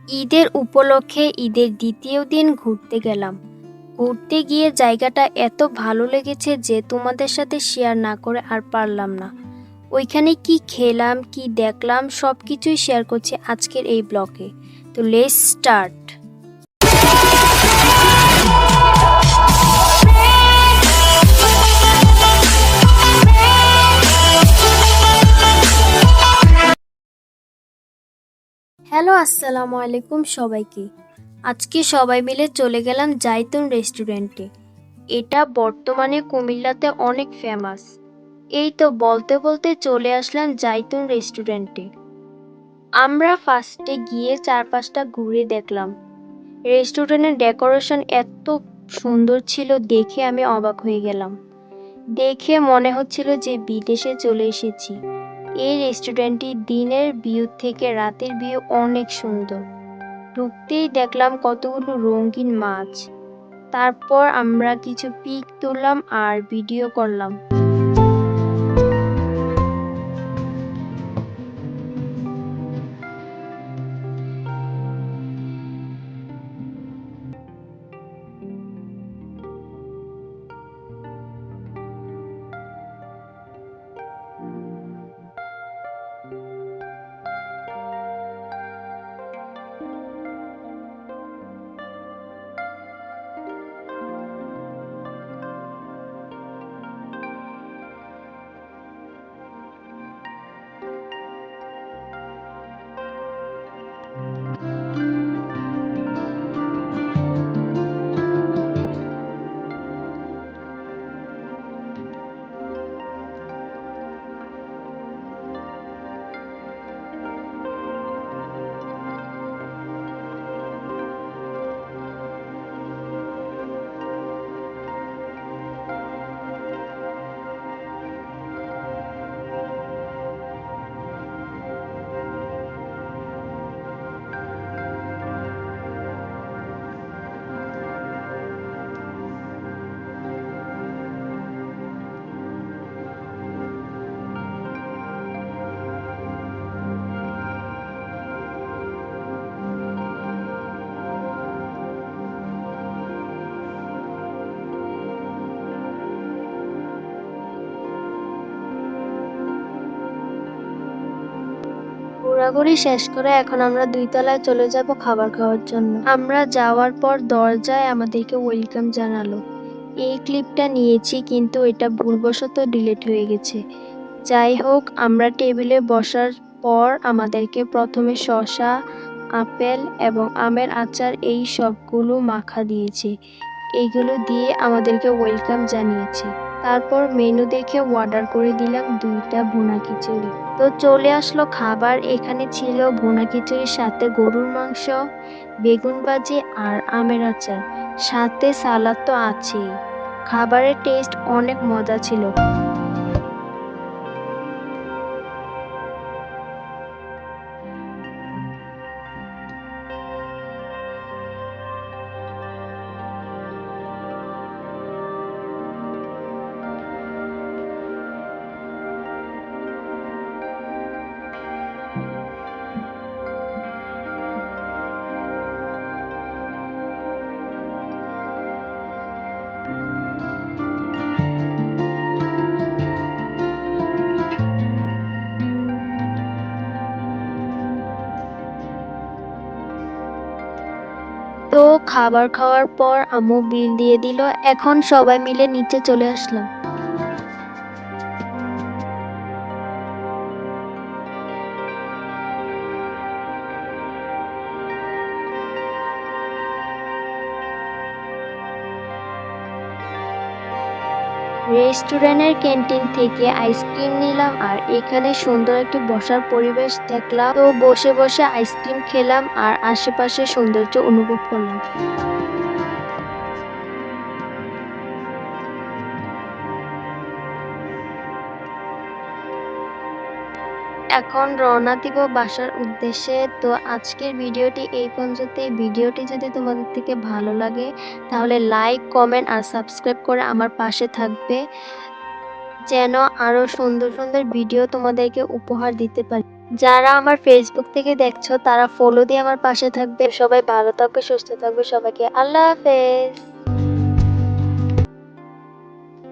ঈদের উপলক্ষে ঈদের দ্বিতীয় দিন ঘুরতে গেলাম। ঘুরতে গিয়ে জায়গাটা এত ভালো লেগেছে যে তোমাদের সাথে শেয়ার না করে আর পারলাম না। ওইখানে কি খেলাম, কি দেখলাম সব কিছুই শেয়ার করছি আজকের এই ব্লগে। তো লেটস স্টার্ট। হ্যালো, আসসালামু আলাইকুম সবাইকে। আজকে সবাই মিলে চলে গেলাম জাইতুন রেস্টুরেন্টে। এটা বর্তমানে কুমিল্লাতে অনেক ফেমাস। এই তো বলতে বলতে চলে আসলাম জাইতুন রেস্টুরেন্টে। আমরা ফার্স্টে গিয়ে চারপাশটা ঘুরে দেখলাম। রেস্টুরেন্টের ডেকোরেশন এত সুন্দর ছিল, দেখে আমি অবাক হয়ে গেলাম। দেখে মনে হচ্ছিল যে বিদেশে চলে এসেছি। এই রেস্টুরেন্টটি দিনের ভিউ থেকে রাতের ভিউ অনেক সুন্দর। ঢুকতেই দেখলাম কতগুলো রঙিন মাছ। তারপর আমরা কিছু পিক তুললাম আর ভিডিও করলাম। ঘোরাঘুরি শেষ করে এখন আমরা ২ তলায় চলে যাব খাবার খাওয়ার জন্য। আমরা যাওয়ার পর দরজায় আমাদেরকে ওয়েলকাম জানালো। এই ক্লিপটা নিয়েছি কিন্তু এটা ভুলবশত ডিলিট হয়ে গেছে। যাই হোক, আমরা টেবিলে বসার পর আমাদেরকে প্রথমে শসা, আপেল এবং আমের আচার এই সবগুলো মাখা দিয়েছে। এইগুলো দিয়ে আমাদেরকে ওয়েলকাম জানিয়েছে। তারপর মেনু দেখে অর্ডার করে দিলাম 2টা ভুনা খিচুড়ি। তো চলে আসলো খাবার। এখানে ছিল ভুনা খিচুড়ির সাথে গরুর মাংস, বেগুন ভাজি আর আমের আচার, সাথে সালাদ তো আছেই। খাবারের টেস্ট অনেক মজা ছিল। তো খাবার খাওয়ার পর আম্মু বিল দিয়ে দিল। এখন সবাই মিলে নিচে চলে আসলাম। রেস্টুরেন্টের ক্যান্টিন থেকে আইসক্রিম নিলাম আর এখানে সুন্দর একটি বসার পরিবেশ দেখলাম। তো বসে বসে আইসক্রিম খেলাম আর আশেপাশে সৌন্দর্য অনুভব করলাম। এখন রওনা দিব বাসার উদ্দেশ্যে। তো আজকের ভিডিওটি এই পর্যন্তই। ভিডিওটি যদি তোমাদের থেকে ভালো লাগে তাহলে লাইক, কমেন্ট আর সাবস্ক্রাইব করে আমার পাশে থাকবে, যেন আরো সুন্দর সুন্দর ভিডিও তোমাদেরকে উপহার দিতে পারি। যারা আমার ফেসবুক থেকে দেখছো তারা ফলো দিয়ে আমার পাশে থাকবে। সবাই ভালো থাকবে, সুস্থ থাকবে। সবাইকে আল্লাহ হাফেজ।